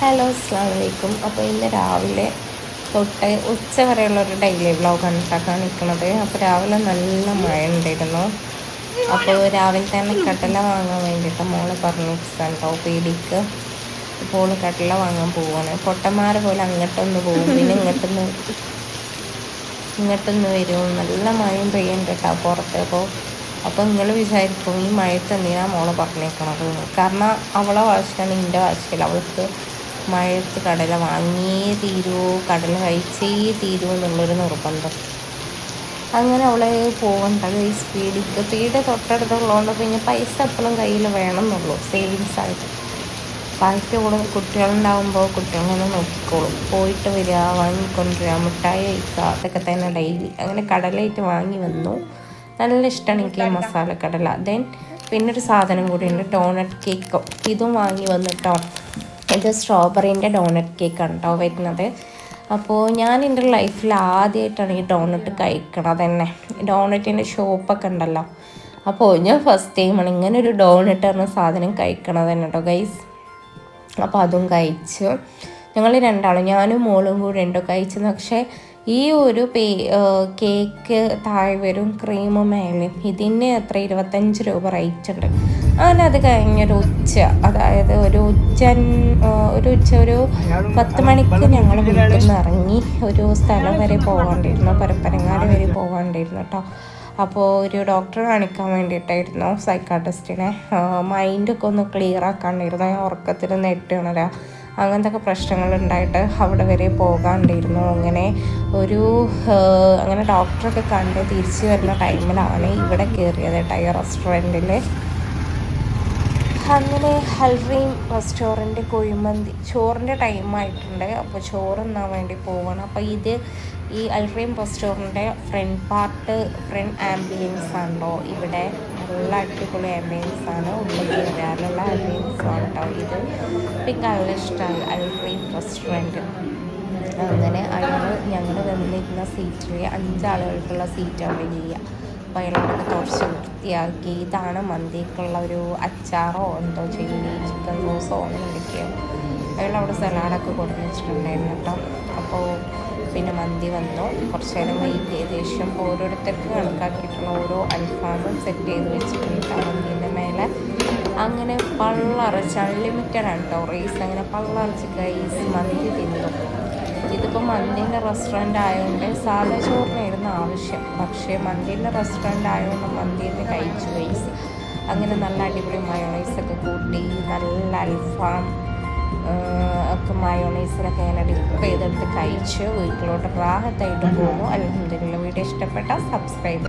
Hello അസ്സലാമു അലൈക്കും. അപ്പോൾ ഇന്ന് രാവിലെ തൊട്ട് ഉച്ച വരെയുള്ളൊരു ഡെയിലി വ്ളോഗാണ് കാണിക്കുന്നത്. അപ്പോൾ രാവിലെ നല്ല മഴ ഉണ്ടായിരുന്നു. അപ്പോൾ രാവിലെ തന്നെ കടല വാങ്ങാൻ വേണ്ടിയിട്ട് മോളെ പറഞ്ഞിട്ടുണ്ടോ പീടിക്ക്. ഇപ്പോൾ കടല വാങ്ങാൻ പോവുകയാണ്. പൊട്ടന്മാരെ പോലെ അങ്ങോട്ടൊന്ന് പോകും, പിന്നെ ഇങ്ങോട്ടൊന്ന് വരും. നല്ല മഴയും പെയ്യുന്നുണ്ട് കേട്ടോ പുറത്ത്. അപ്പോൾ നിങ്ങൾ വിചാരിക്കും ഈ മഴത്ത് എന്തിനാണ് മോളെ പറഞ്ഞേക്കണത്. കാരണം അവളെ വാശിയാണ് എൻ്റെ വാശിയില്ല. അവൾക്ക് മഴയത്ത് കടല വാങ്ങിയേ തീരുമോ, കടല കഴിച്ചേ തീരുമോ എന്നുള്ളൊരു നിർബന്ധം. അങ്ങനെ അവളെ പോകണ്ട ഈ പീടിക തൊട്ടടുത്തുള്ളതുകൊണ്ട് പിന്നെ പൈസ എപ്പോഴും കയ്യിൽ വേണം എന്നുള്ളൂ, സേവിങ്സ് ആയിട്ട്. ബാക്കി കുട്ടികളുണ്ടാകുമ്പോൾ കുട്ടികളൊന്നും നോക്കിക്കോളും. പോയിട്ട് വരിക, വാങ്ങിക്കൊണ്ടുവരിക, മിഠായി കഴിക്കുക, അതൊക്കെ തന്നെ ഡെയിലി. അങ്ങനെ കടലയിട്ട് വാങ്ങി വന്നു. നല്ല ഇഷ്ടമാണ് എനിക്ക് മസാല കടല. പിന്നൊരു സാധനം കൂടിയുണ്ട്, ഡോണറ്റ് കേക്ക്. ഇതും വാങ്ങി വന്നിട്ടോ. ഇത് സ്ട്രോബെറീൻ്റെ ഡോണറ്റ് കേക്കാണ് കേട്ടോ വരുന്നത്. അപ്പോൾ ഞാൻ എൻ്റെ ലൈഫിൽ ആദ്യമായിട്ടാണ് ഈ ഡോണറ്റ് കഴിക്കണത് തന്നെ. ഡോണറ്റിൻ്റെ ഷോപ്പൊക്കെ ഉണ്ടല്ലോ. അപ്പോൾ ഞാൻ ഫസ്റ്റ് ടൈമാണ് ഇങ്ങനെ ഒരു ഡോണറ്റ് പറഞ്ഞ സാധനം കഴിക്കണത് തന്നെ കേട്ടോ ഗൈസ്. അപ്പോൾ അതും കഴിച്ചു. ഞങ്ങൾ രണ്ടാളും, ഞാനും മോളും കൂടെ ഉണ്ടോ കഴിച്ചത്. പക്ഷേ ഈ ഒരു കേക്ക് താഴെ വരും, ക്രീം മേലും. ഇതിന് എത്ര 25 രൂപ റേറ്റ് ഉണ്ട്. അങ്ങനെ അത് കഴിഞ്ഞൊരു ഉച്ച, അതായത് ഒരു ഉച്ച ഒരു 10 മണിക്ക് ഞങ്ങൾ വീട്ടിൽ നിന്ന് ഇറങ്ങി ഒരു സ്ഥലം വരെ പോകാണ്ടിരുന്നു, പരപ്പനങ്ങാടി വരെ പോകാണ്ടിരുന്നു കേട്ടോ. അപ്പോൾ ഒരു ഡോക്ടറെ കാണിക്കാൻ വേണ്ടിയിട്ടായിരുന്നു, സൈക്കാട്രിസ്റ്റിനെ. മൈൻഡൊക്കെ ഒന്ന് ക്ലിയർ ആക്കാണ്ടിരുന്നു. ഉറക്കത്തിൽ നെട്ട് ഉണരാ അങ്ങനത്തെ പ്രശ്നങ്ങളുണ്ടായിട്ട് അവിടെ വരെ പോകാണ്ടിരുന്നു. അങ്ങനെ ഡോക്ടറൊക്കെ കണ്ട് തിരിച്ചു വരുന്ന ടൈമിലാണ് ഇവിടെ കയറിയത് കേട്ടോ, ഈ റെസ്റ്റോറൻറ്റിൽ. അങ്ങനെ അൽറീം റെസ്റ്റോറൻറ്റ് കുഴിമന്തി ചോറിൻ്റെ ടൈമായിട്ടുണ്ട്. അപ്പോൾ ചോറ് തിന്നാൻ വേണ്ടി പോകണം. അപ്പോൾ ഈ അൽറീം റെസ്റ്റോറൻറ്റിൻ്റെ ഫ്രണ്ട് ആംബിയൻസ് ആണല്ലോ ഇവിടെ. നല്ല അടിപൊളി ആംബിയൻസ് ആണ്, ഉള്ളിൽ കയറാനുള്ള ആംബിയൻസ് ആണ് കേട്ടോ ഇത്. എനിക്ക് നല്ല ഇഷ്ടമായി അൽറീം റെസ്റ്റോറൻറ്റ്. അങ്ങനെ ഞങ്ങൾ വന്നിരുന്ന സീറ്റിൽ 5 ആളുകൾക്കുള്ള സീറ്റാണ് വലിയ. അപ്പോൾ അയാളോടൊക്കെ തുടച്ച് വൃത്തിയാക്കി. ഇതാണ് മന്തിക്കുള്ള ഒരു അച്ചാറോ എന്തോ ചില്ലി ചിക്കൻ സോസോ അങ്ങനെ എന്തൊക്കെയാണ്. അയാളവിടെ സലാഡൊക്കെ കൊടുത്ത് വെച്ചിട്ടുണ്ടായിരുന്നു കേട്ടോ. അപ്പോൾ പിന്നെ മന്തി വന്നു. കുറച്ച് നേരം വെയിറ്റ് ചെയ്ത് ശേഷം ഓരോരുത്തർക്ക് കണക്കാക്കിയിട്ടുള്ള ഓരോ അൽഫാമും സെറ്റ് ചെയ്ത് വെച്ചിട്ടുണ്ട് മന്തിൻ്റെ മേലെ. അങ്ങനെ പള്ളറച്ച് അൺലിമിറ്റഡാണ് കേട്ടോ റൈസ്. അങ്ങനെ പള്ളറച്ച് ഗൈസ് മന്തി തിന്നു. ഇതിപ്പോൾ മന്തിൻ്റെ റെസ്റ്റോറൻ്റ് ആയതുകൊണ്ട് സാധാ ചോറിനായിരുന്നു ആവശ്യം. പക്ഷേ മന്തിൻ്റെ റെസ്റ്റോറൻ്റ് ആയതുകൊണ്ട് മന്തിന്ന് കഴിച്ചു ഗൈസ്. അങ്ങനെ നല്ല അടിപൊളി മയോണൈസൊക്കെ കൂട്ടി നല്ല അൽഫാം ഒക്കെ മയോണൈസിലൊക്കെ ഇങ്ങനെ ഡിപ്പ് ചെയ്തെടുത്ത് കഴിച്ച് വീട്ടിലോട്ട് റാഹത്തായിട്ട് പോകുന്നു. അൽഹംദുലില്ലാഹ്. വീഡിയോ ഇഷ്ടപ്പെട്ടാൽ സബ്സ്ക്രൈബ്